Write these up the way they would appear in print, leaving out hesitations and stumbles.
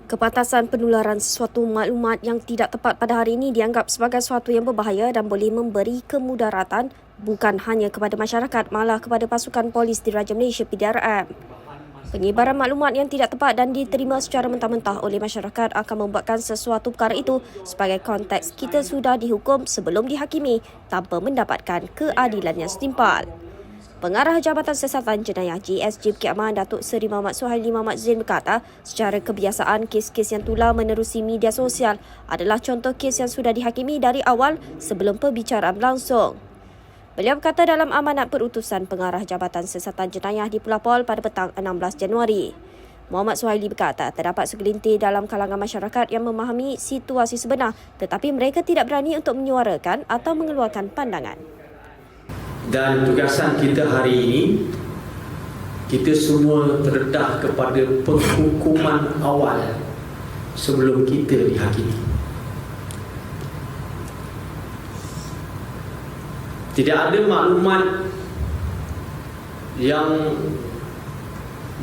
Kepantasan penularan sesuatu maklumat yang tidak tepat pada hari ini dianggap sebagai sesuatu yang berbahaya dan boleh memberi kemudaratan bukan hanya kepada masyarakat, malah kepada pasukan polis Diraja Malaysia PDRM. Penyebaran maklumat yang tidak tepat dan diterima secara mentah-mentah oleh masyarakat akan membuatkan sesuatu perkara itu sebagai konteks kita sudah dihukum sebelum dihakimi tanpa mendapatkan keadilan yang setimpal. Pengarah Jabatan Siasatan Jenayah JSJ Bukit Aman Datuk Seri Muhammad Suhaili Muhammad Zain berkata, secara kebiasaan kes-kes yang tular menerusi media sosial adalah contoh kes yang sudah dihakimi dari awal sebelum perbicaraan berlangsung. Beliau berkata dalam amanat perutusan Pengarah Jabatan Siasatan Jenayah di Pulau Pol pada petang 16 Januari. Muhammad Suhaili berkata, terdapat segelintir dalam kalangan masyarakat yang memahami situasi sebenar tetapi mereka tidak berani untuk menyuarakan atau mengeluarkan pandangan. Dan tugasan kita hari ini, kita semua terdedah kepada penghukuman awal sebelum kita dihakimi. Tidak ada maklumat yang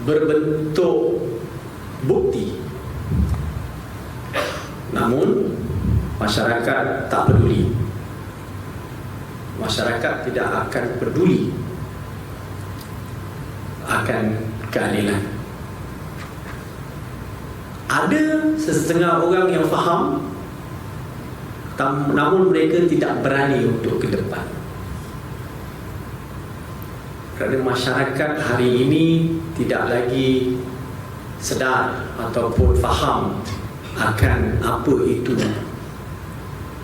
berbentuk bukti, namun masyarakat tak peduli. Masyarakat tidak akan peduli akan keadilan. Ada sesetengah orang yang faham, namun mereka tidak berani untuk ke depan. Kerana masyarakat hari ini tidak lagi sedar ataupun faham akan apa itu.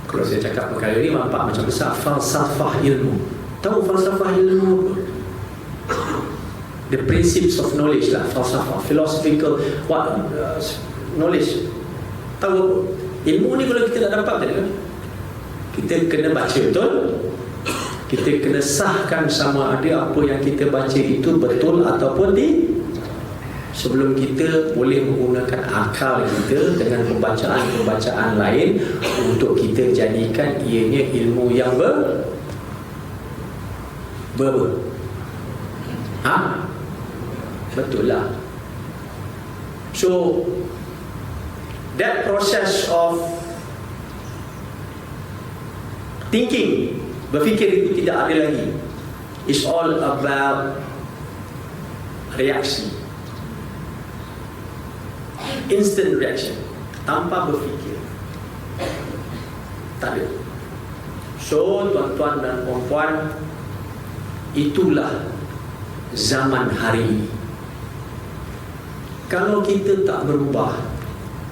Kalau saya cakap perkara ini nampak macam besar, falsafah ilmu. Tahu falsafah ilmu apa? The principles of knowledge lah, falsafah, philosophical knowledge. Tahu apa? Ilmu ni kalau kita nak dapat kan, kita kena baca betul. Kita kena sahkan sama ada apa yang kita baca itu betul ataupun sebelum kita boleh menggunakan akal kita dengan pembacaan-pembacaan lain untuk kita jadikan ianya ilmu yang betul lah. So that process of thinking, berfikir itu tidak ada lagi. It's all about reaksi, instant reaction, tanpa berfikir. Tak ada. So tuan-tuan dan puan-puan, itulah zaman hari ini. Kalau kita tak berubah,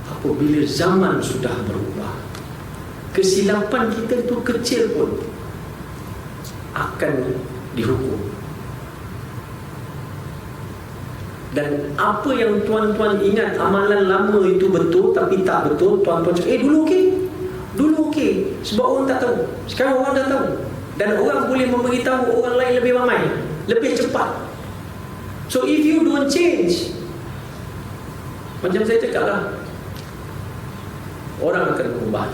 apabila zaman sudah berubah, kesilapan kita itu kecil pun akan dihukum. Dan apa yang tuan-tuan ingat amalan lama itu betul tapi tak betul, tuan-tuan cakap, dulu okey. Dulu okey. Sebab orang tak tahu. Sekarang orang dah tahu. Dan orang boleh memberitahu orang lain lebih ramai, lebih cepat. So if you don't change, macam saya cakap lah, orang akan berubah.